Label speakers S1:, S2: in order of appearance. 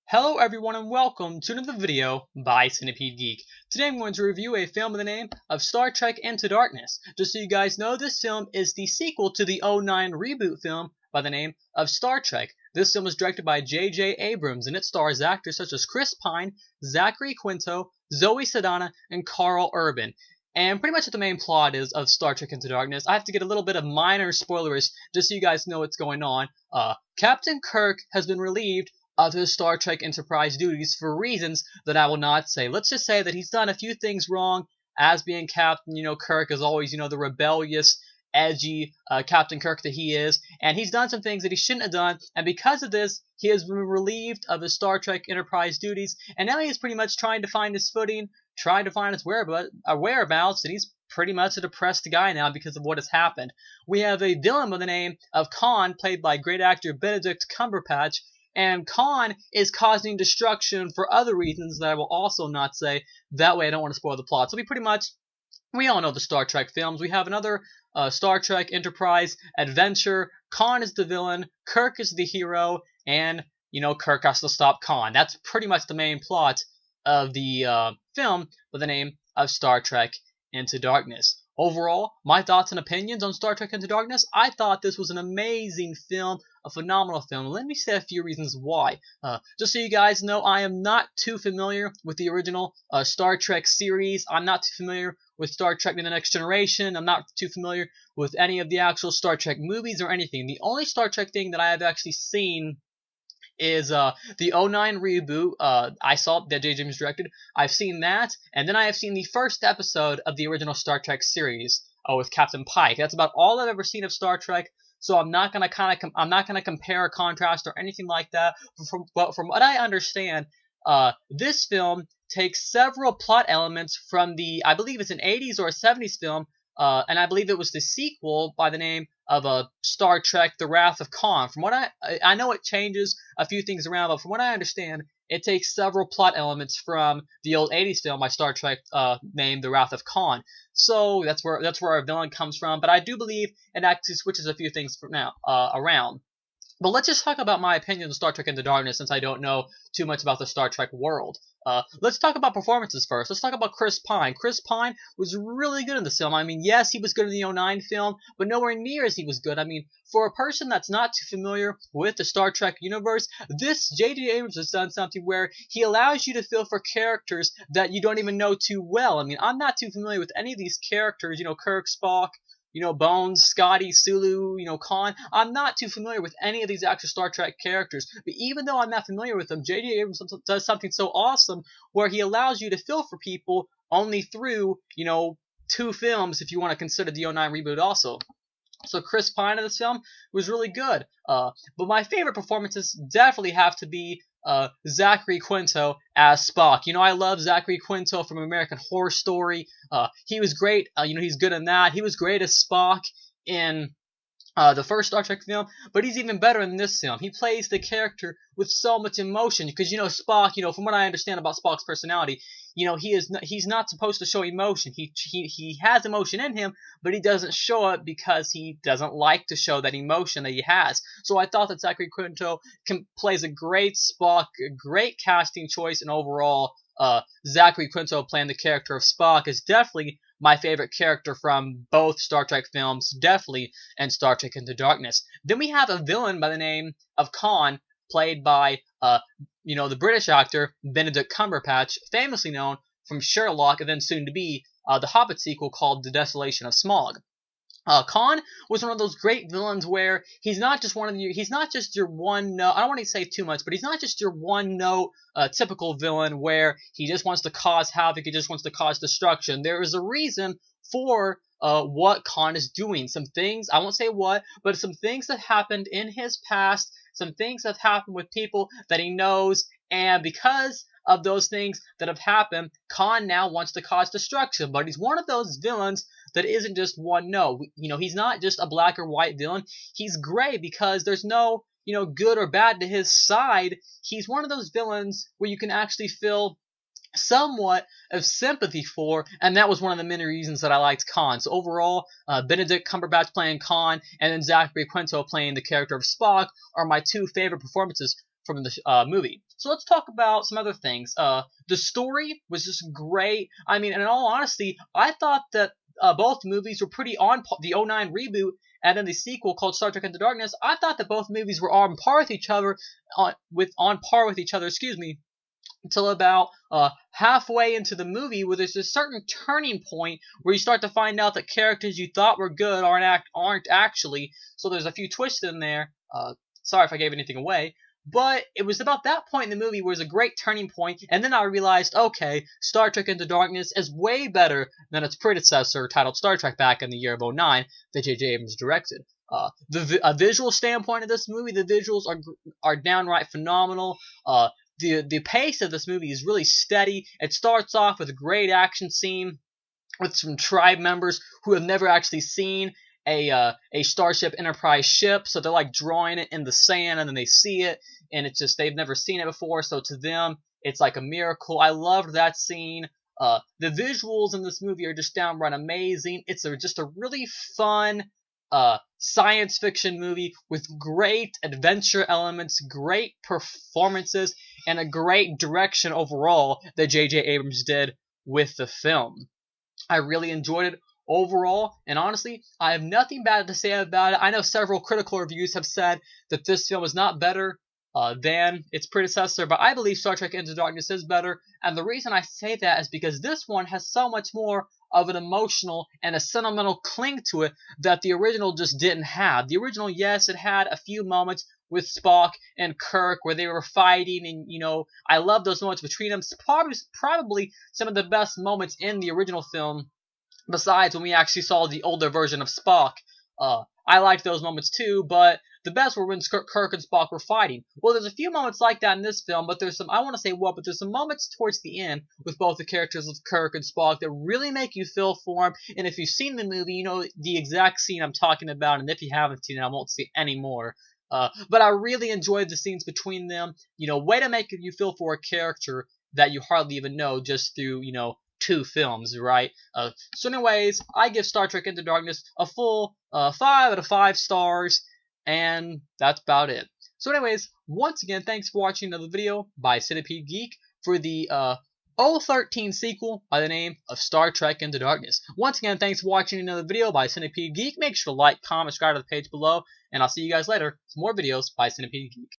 S1: Hello everyone and welcome to another video by Centipede Geek. Today I'm going to review a film by the name of Star Trek Into Darkness. Just so you guys know, this film is the sequel to the '09 reboot film by the name of Star Trek. This film is directed by J.J. Abrams and it stars actors such as Chris Pine, Zachary Quinto, Zoe Saldana, and Karl Urban. And pretty much what the main plot is of Star Trek Into Darkness. I have to get a little bit of minor spoilers just so you guys know what's going on. Captain Kirk has been relieved of his Star Trek Enterprise duties for reasons that I will not say. Let's just say that he's done a few things wrong as being Captain. Kirk is always, the rebellious, edgy Captain Kirk that he is, and he's done some things that he shouldn't have done, and because of this, he has been relieved of his Star Trek Enterprise duties, and now he is pretty much trying to find his footing, trying to find his whereabouts, and he's pretty much a depressed guy now because of what has happened. We have a villain by the name of Khan, played by great actor Benedict Cumberbatch, and Khan is causing destruction for other reasons that I will also not say. That way I don't want to spoil the plot. So we all know the Star Trek films. We have another Star Trek Enterprise adventure. Khan is the villain, Kirk is the hero, and, Kirk has to stop Khan. That's pretty much the main plot of the film by the name of Star Trek Into Darkness. Overall, my thoughts and opinions on Star Trek Into Darkness, I thought this was an amazing film, a phenomenal film. Let me say a few reasons why. Just so you guys know, I am not too familiar with the original Star Trek series. I'm not too familiar with Star Trek The Next Generation. I'm not too familiar with any of the actual Star Trek movies or anything. The only Star Trek thing that I have actually seen is the '09 reboot. I saw that J.J. Abrams directed. I've seen that, and then I have seen the first episode of the original Star Trek series with Captain Pike. That's about all I've ever seen of Star Trek. So I'm not gonna compare or contrast or anything like that. But from what I understand, this film takes several plot elements from I believe it's an '80s or a '70s film. And I believe it was the sequel by the name of Star Trek: The Wrath of Khan. From what I know, it changes a few things around, but from what I understand, it takes several plot elements from the old '80s film by Star Trek named The Wrath of Khan. So that's where our villain comes from. But I do believe it actually switches a few things around. But let's just talk about my opinion on Star Trek Into Darkness, since I don't know too much about the Star Trek world. Let's talk about performances first. Let's talk about Chris Pine. Chris Pine was really good in this film. I mean, yes, he was good in the '09 film, but nowhere near as he was good. I mean, for a person that's not too familiar with the Star Trek universe, this J.J. Abrams has done something where he allows you to feel for characters that you don't even know too well. I mean, I'm not too familiar with any of these characters, Kirk, Spock, Bones, Scotty, Sulu, Khan. I'm not too familiar with any of these actual Star Trek characters, but even though I'm not familiar with them, J.J. Abrams does something so awesome where he allows you to feel for people only through, two films, if you want to consider the '09 reboot also. So Chris Pine in this film was really good. But my favorite performances definitely have to be Zachary Quinto as Spock. I love Zachary Quinto from American Horror Story. He was great. He's good in that. He was great as Spock in the first Star Trek film, but he's even better in this film. He plays the character with so much emotion because, Spock, from what I understand about Spock's personality, he's not supposed to show emotion. He has emotion in him, but he doesn't show it because he doesn't like to show that emotion that he has. So I thought that Zachary Quinto plays a great Spock, a great casting choice, and overall, Zachary Quinto playing the character of Spock is definitely my favorite character from both Star Trek films, definitely, and Star Trek Into Darkness. Then we have a villain by the name of Khan, played by the British actor Benedict Cumberbatch, famously known from Sherlock and then soon to be the Hobbit sequel called The Desolation of Smaug. Khan was one of those great villains where he's not just your one note. I don't want to say too much, but he's not just your one note typical villain where he just wants to cause havoc, he just wants to cause destruction. There is a reason for what Khan is doing. Some things, I won't say what, but some things that happened in his past, some things that have happened with people that he knows, and because of those things that have happened, Khan now wants to cause destruction. But he's one of those villains that isn't just one note. He's not just a black or white villain. He's gray because there's no, good or bad to his side. He's one of those villains where you can actually feel somewhat of sympathy for, and that was one of the many reasons that I liked Khan. So overall, Benedict Cumberbatch playing Khan and then Zachary Quinto playing the character of Spock are my two favorite performances from the movie. So let's talk about some other things. The story was just great. I mean, in all honesty, I thought that both movies were pretty on par. The '09 reboot and then the sequel called Star Trek Into Darkness. I thought that both movies were on par with each other, excuse me, until about halfway into the movie, where there's a certain turning point where you start to find out that characters you thought were good aren't actually. So there's a few twists in there. Sorry if I gave anything away. But it was about that point in the movie where it was a great turning point, and then I realized, okay, Star Trek Into Darkness is way better than its predecessor, titled Star Trek, back in the year of '09, that J.J. Abrams directed. The visual standpoint of this movie, the visuals are downright phenomenal. The pace of this movie is really steady. It starts off with a great action scene with some tribe members who have never actually seen a Starship Enterprise ship, so they're like drawing it in the sand, and then they see it, and it's just they've never seen it before, so to them it's like a miracle. I loved that scene. The visuals in this movie are just downright amazing. It's just a really fun science fiction movie with great adventure elements, great performances, and a great direction overall that J.J. Abrams did with the film. I really enjoyed it overall, and honestly, I have nothing bad to say about it. I know several critical reviews have said that this film is not better than its predecessor, but I believe Star Trek Into Darkness is better, and the reason I say that is because this one has so much more of an emotional and a sentimental cling to it that the original just didn't have. The original, yes, it had a few moments with Spock and Kirk where they were fighting, and you know, I love those moments between them. Probably some of the best moments in the original film, besides when we actually saw the older version of Spock. I liked those moments too, but the best were when Kirk and Spock were fighting. Well, there's a few moments like that in this film, but there's some, I want to say what, but there's some moments towards the end with both the characters of Kirk and Spock that really make you feel for them. And if you've seen the movie, you know the exact scene I'm talking about, and if you haven't seen it, I won't say any more. But I really enjoyed the scenes between them. You know, way to make you feel for a character that you hardly even know just through, you know, 2 films, right? So anyways, I give Star Trek Into Darkness a full 5 out of 5 stars, and that's about it. So anyways, once again, thanks for watching another video by Centipede Geek for the 013 sequel by the name of Star Trek Into Darkness. Once again, thanks for watching another video by Centipede Geek. Make sure to like, comment, subscribe to the page below, and I'll see you guys later for more videos by Centipede Geek.